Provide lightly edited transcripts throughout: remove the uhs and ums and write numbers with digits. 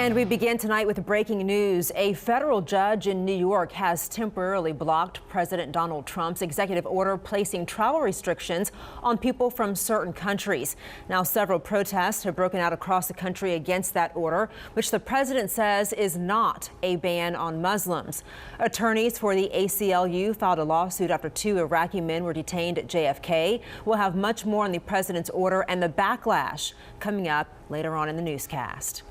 And we begin tonight with breaking news. A federal judge in New York has temporarily blocked President Donald Trump's executive order placing travel restrictions on people from certain countries. Now, several protests have broken out across the country against that order, which the president says is not a ban on Muslims. Attorneys for the ACLU filed a lawsuit after 2 Iraqi men were detained at JFK. We'll have much more on the president's order and the backlash coming up later on in the newscast.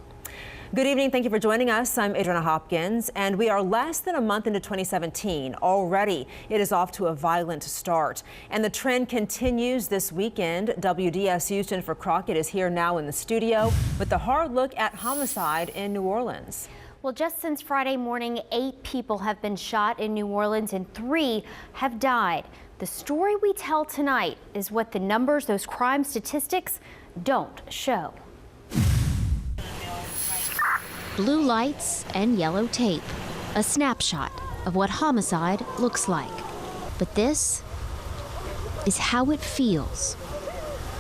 Good evening. Thank you for joining us. I'm Adriana Hopkins, and we are less than a month into 2017. Already, it is off to a violent start, and the trend continues this weekend. WDSU's Jennifer Crockett is here now in the studio with a hard look at homicide in New Orleans. Well, just since Friday morning, 8 people have been shot in New Orleans and 3 have died. The story we tell tonight is what the numbers, those crime statistics, don't show. Blue lights and yellow tape, a snapshot of what homicide looks like. But this is how it feels.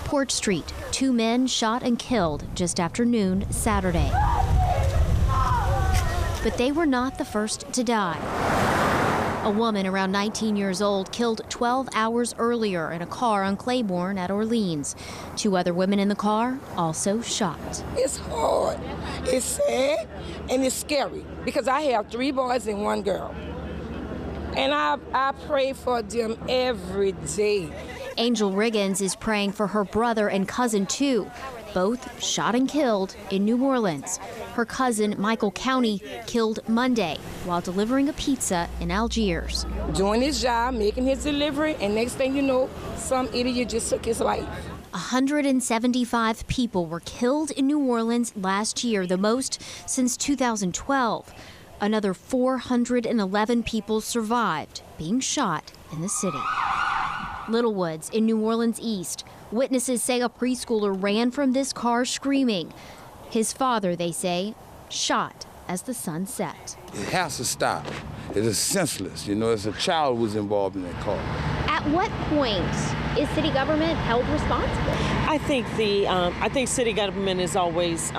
Port Street, 2 men shot and killed just after noon Saturday. But they were not the first to die. A woman around 19 years old killed 12 hours earlier in a car on Claiborne at Orleans. 2 other women in the car also shot. It's hard, it's sad, and it's scary because I have 3 boys and 1 girl. And I pray for them every day. Angel Riggins is praying for her brother and cousin too, both shot and killed in New Orleans. Her cousin, Michael County, killed Monday while delivering a pizza in Algiers. Doing his job, making his delivery, and next thing you know, some idiot just took his life. 175 people were killed in New Orleans last year, the most since 2012. Another 411 people survived being shot in the city. Little Woods in New Orleans East. Witnesses say a preschooler ran from this car screaming. His father, they say, shot as the sun set. It has to stop. It is senseless. You know, as a child was involved in that car. At what point is city government held responsible? I think city government is always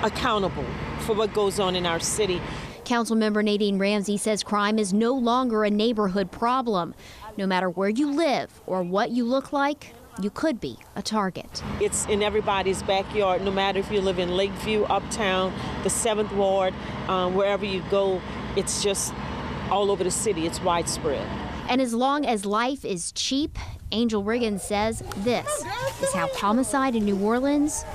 accountable for what goes on in our city. Councilmember Nadine Ramsey says crime is no longer a neighborhood problem. No matter where you live or what you look like, you could be a target. It's in everybody's backyard, no matter if you live in Lakeview, Uptown, the 7th Ward, wherever you go, it's just all over the city. It's widespread. And as long as life is cheap, Angel Riggins says this is how homicide in New Orleans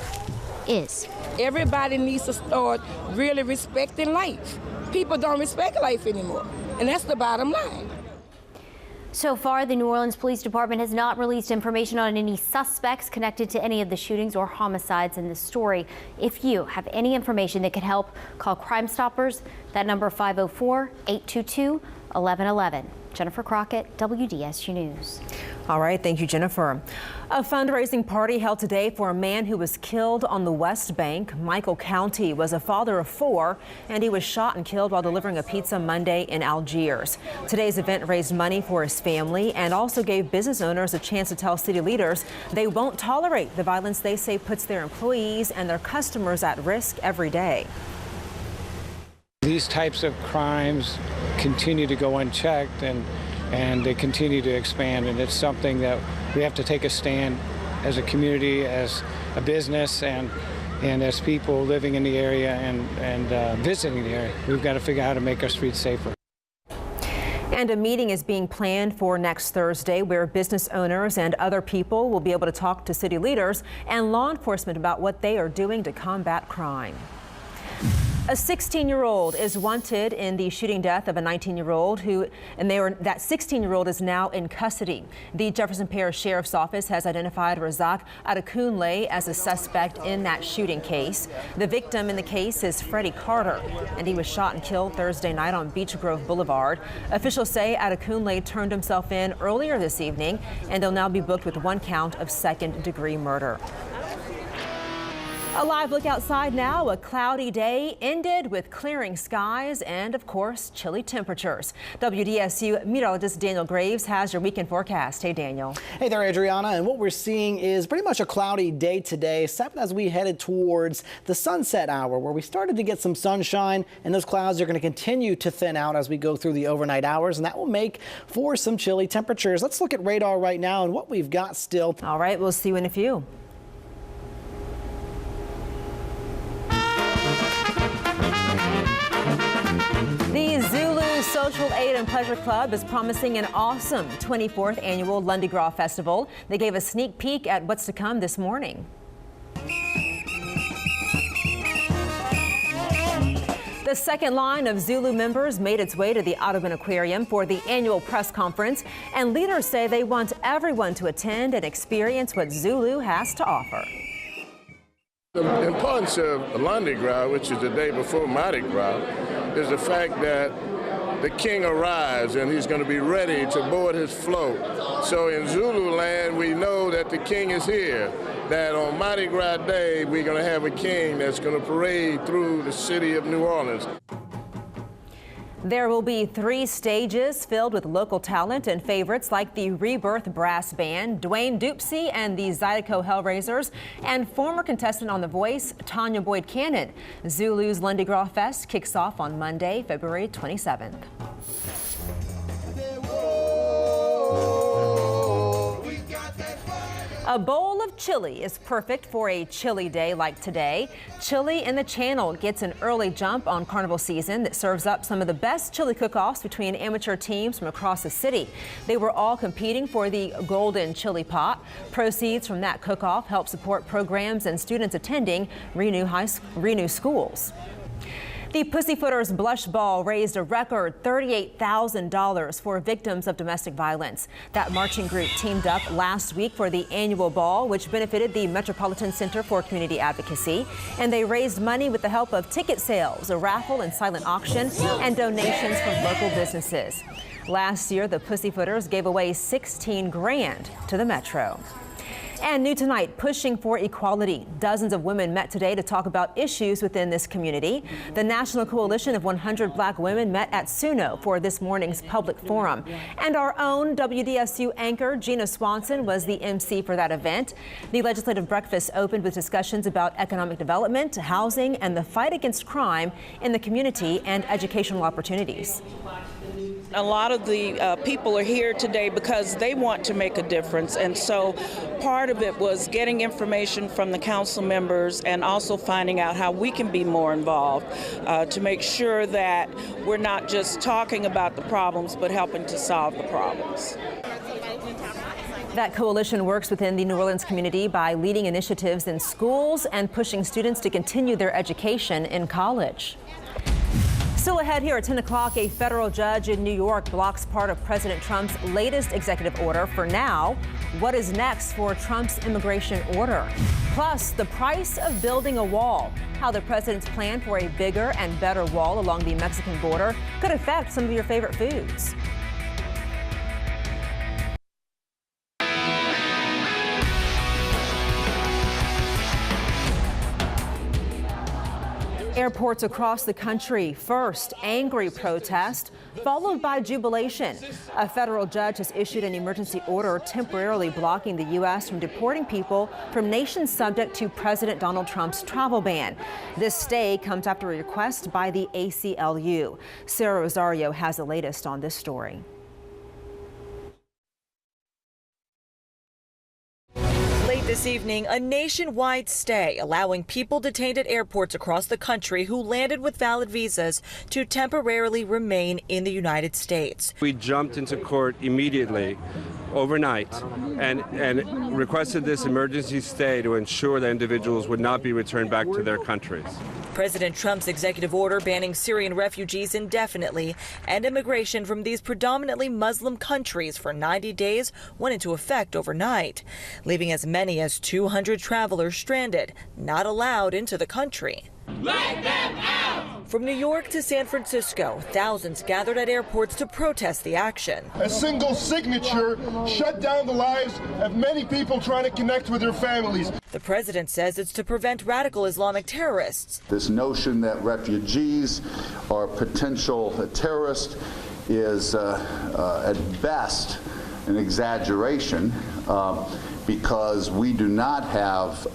is. Everybody needs to start really respecting life. People don't respect life anymore, and that's the bottom line. So far, the New Orleans Police Department has not released information on any suspects connected to any of the shootings or homicides in this story. If you have any information that could help, call Crime Stoppers. That number 504-822-1111. Jennifer Crockett, WDSU News. All right, thank you, Jennifer. A fundraising party held today for a man who was killed on the West Bank. Michael County was a father of 4, and he was shot and killed while delivering a pizza Monday in Algiers. Today's event raised money for his family and also gave business owners a chance to tell city leaders they won't tolerate the violence they say puts their employees and their customers at risk every day. These types of crimes continue to go unchecked and they continue to expand, and it's something that we have to take a stand as a community, as a business, and as people living in the area and visiting the area. We've got to figure out how to make our streets safer. And a meeting is being planned for next Thursday where business owners and other people will be able to talk to city leaders and law enforcement about what they are doing to combat crime. A 16-year-old is wanted in the shooting death of a 19-year-old that 16-year-old is now in custody. The Jefferson Parish Sheriff's Office has identified Razak Adekunle as a suspect in that shooting case. The victim in the case is Freddie Carter, and he was shot and killed Thursday night on Beach Grove Boulevard. Officials say Adekunle turned himself in earlier this evening, and he'll now be booked with 1 count of second-degree murder. A live look outside now. A cloudy day ended with clearing skies and, of course, chilly temperatures. WDSU meteorologist Daniel Graves has your weekend forecast. Hey, Daniel. Hey there, Adriana. And what we're seeing is pretty much a cloudy day today, except as we headed towards the sunset hour, where we started to get some sunshine, and those clouds are going to continue to thin out as we go through the overnight hours, and that will make for some chilly temperatures. Let's look at radar right now and what we've got still. All right, we'll see you in a few. The Zulu Social Aid and Pleasure Club is promising an awesome 24th annual Lundi Gras Festival. They gave a sneak peek at what's to come this morning. The second line of Zulu members made its way to the Audubon Aquarium for the annual press conference, and leaders say they want everyone to attend and experience what Zulu has to offer. The importance of Lundi Gras, which is the day before Mardi Gras, is the fact that the king arrives and he's going to be ready to board his float. So in Zulu land, we know that the king is here, that on Mardi Gras Day, we're going to have a king that's going to parade through the city of New Orleans. There will be 3 stages filled with local talent and favorites like the Rebirth Brass Band, Dwayne Dupsy and the Zydeco Hellraisers, and former contestant on The Voice, Tanya Boyd Cannon. Zulu's Lundi Gras Fest kicks off on Monday, February 27th. A bowl of chili is perfect for a chilly day like today. Chili in the Channel gets an early jump on carnival season that serves up some of the best chili cook-offs between amateur teams from across the city. They were all competing for the Golden Chili Pot. Proceeds from that cook-off help support programs and students attending Renew schools. The Pussyfooters Blush Ball raised a record $38,000 for victims of domestic violence. That marching group teamed up last week for the annual ball, which benefited the Metropolitan Center for Community Advocacy. And they raised money with the help of ticket sales, a raffle and silent auction, and donations from local businesses. Last year, the Pussyfooters gave away $16 grand to the Metro. And new tonight, pushing for equality. Dozens of women met today to talk about issues within this community. The National Coalition of 100 Black Women met at Suno for this morning's public forum. And our own WDSU anchor, Gina Swanson, was the MC for that event. The legislative breakfast opened with discussions about economic development, housing, and the fight against crime in the community and educational opportunities. A lot of the people are here today because they want to make a difference, and so part of it was getting information from the council members and also finding out how we can be more involved to make sure that we're not just talking about the problems but helping to solve the problems. That coalition works within the New Orleans community by leading initiatives in schools and pushing students to continue their education in college. Still ahead here at 10 o'clock, a federal judge in New York blocks part of President Trump's latest executive order. For now, what is next for Trump's immigration order? Plus, the price of building a wall, how the president's plan for a bigger and better wall along the Mexican border could affect some of your favorite foods. Airports across the country. First, angry protest, followed by jubilation. A federal judge has issued an emergency order temporarily blocking the U.S. from deporting people from nations subject to President Donald Trump's travel ban. This stay comes after a request by the ACLU. Sarah Rosario has the latest on this story. This evening, a nationwide stay allowing people detained at airports across the country who landed with valid visas to temporarily remain in the United States. We jumped into court immediately, overnight, and requested this emergency stay to ensure that individuals would not be returned back to their countries. President Trump's executive order banning Syrian refugees indefinitely and immigration from these predominantly Muslim countries for 90 days went into effect overnight, leaving as many as 200 travelers stranded, not allowed into the country. Let them out! From New York to San Francisco, thousands gathered at airports to protest the action. A single signature shut down the lives of many people trying to connect with their families. The president says it's to prevent radical Islamic terrorists. This notion that refugees are potential terrorists is at best an exaggeration because we do not have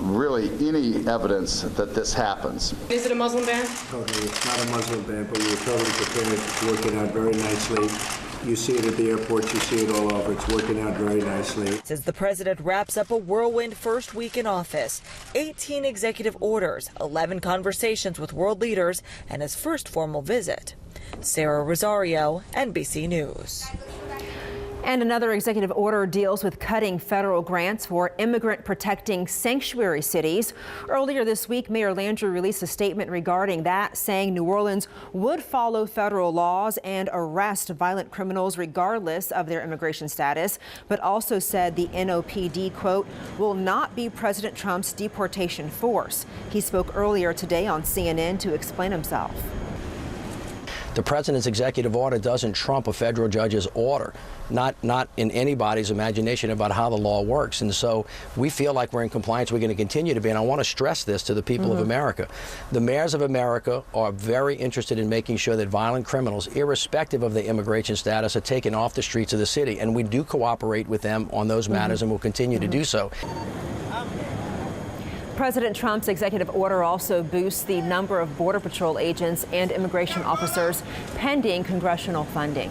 really any evidence that this happens. Is it a Muslim ban? Totally, it's not a Muslim ban, but we're totally prepared. It's working out very nicely. You see it at the airports, you see it all over. It's working out very nicely. As the president wraps up a whirlwind first week in office, 18 executive orders, 11 conversations with world leaders, and his first formal visit. Sarah Rosario, NBC News. And another executive order deals with cutting federal grants for immigrant-protecting sanctuary cities. Earlier this week, Mayor Landry released a statement regarding that, saying New Orleans would follow federal laws and arrest violent criminals regardless of their immigration status, but also said the NOPD, quote, will not be President Trump's deportation force. He spoke earlier today on CNN to explain himself. The president's executive order doesn't trump a federal judge's order, not in anybody's imagination about how the law works. And so we feel like we're in compliance. We're going to continue to be. And I want to stress this to the people of America. The mayors of America are very interested in making sure that violent criminals, irrespective of their immigration status, are taken off the streets of the city. And we do cooperate with them on those matters and will continue to do so. President Trump's executive order also boosts the number of Border Patrol agents and immigration officers pending congressional funding.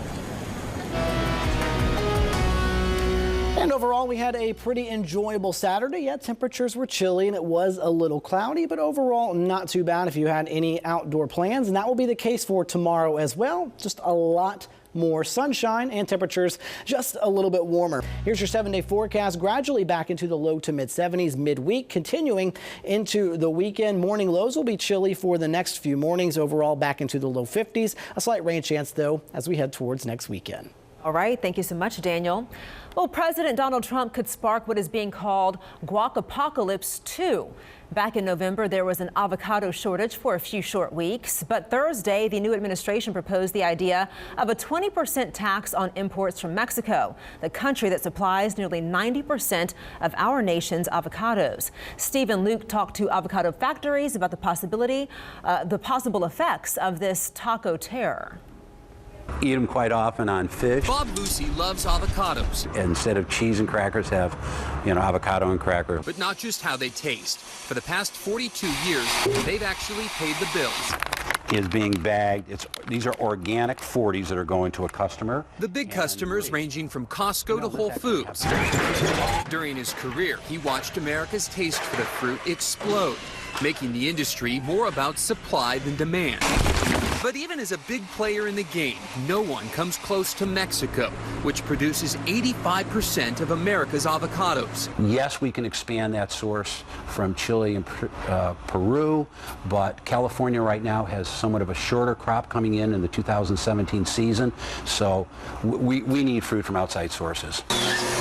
And overall, we had a pretty enjoyable Saturday. Yeah, temperatures were chilly and it was a little cloudy, but overall not too bad if you had any outdoor plans. And that will be the case for tomorrow as well. Just a lot more sunshine and temperatures just a little bit warmer. Here's your 7-day forecast. Gradually back into the low to mid 70s midweek, continuing into the weekend. Morning lows will be chilly for the next few mornings. Overall back into the low 50s. A slight rain chance though as we head towards next weekend. All right. Thank you so much, Daniel. Well, President Donald Trump could spark what is being called Guacapocalypse 2. Back in November, there was an avocado shortage for a few short weeks. But Thursday, the new administration proposed the idea of a 20% tax on imports from Mexico, the country that supplies nearly 90% of our nation's avocados. Stephen Luke talked to avocado factories about the possible effects of this taco terror. Eat them quite often on fish. Bob Lucy loves avocados. Instead of cheese and crackers, have, avocado and cracker. But not just how they taste. For the past 42 years, they've actually paid the bills. Is being bagged. These are organic 40s that are going to a customer. The big customers ranging from Costco to Whole Foods. During his career, he watched America's taste for the fruit explode, making the industry more about supply than demand. But even as a big player in the game, no one comes close to Mexico, which produces 85% of America's avocados. Yes, we can expand that source from Chile and Peru, but California right now has somewhat of a shorter crop coming in the 2017 season, so we need fruit from outside sources.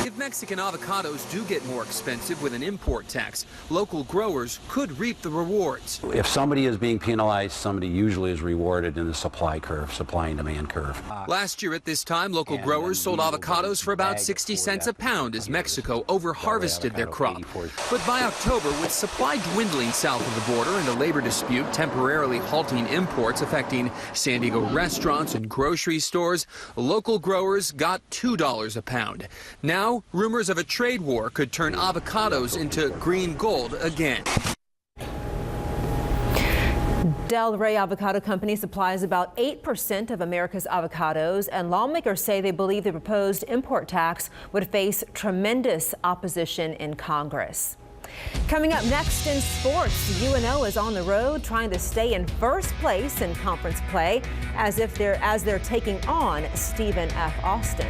If Mexican avocados do get more expensive with an import tax, local growers could reap the rewards. If somebody is being penalized, somebody usually is rewarded in the supply and demand curve. Last year at this time, local growers sold avocados for about 60 cents a pound as Mexico over-harvested their crop. But by October, with supply dwindling south of the border and a labor dispute temporarily halting imports affecting San Diego restaurants and grocery stores, local growers got $2 a pound. Now, rumors of a trade war could turn avocados into green gold again. Del Rey Avocado Company supplies about 8% of America's avocados, and lawmakers say they believe the proposed import tax would face tremendous opposition in Congress. Coming up next in sports, UNO is on the road trying to stay in first place in conference play as they're taking on Stephen F. Austin.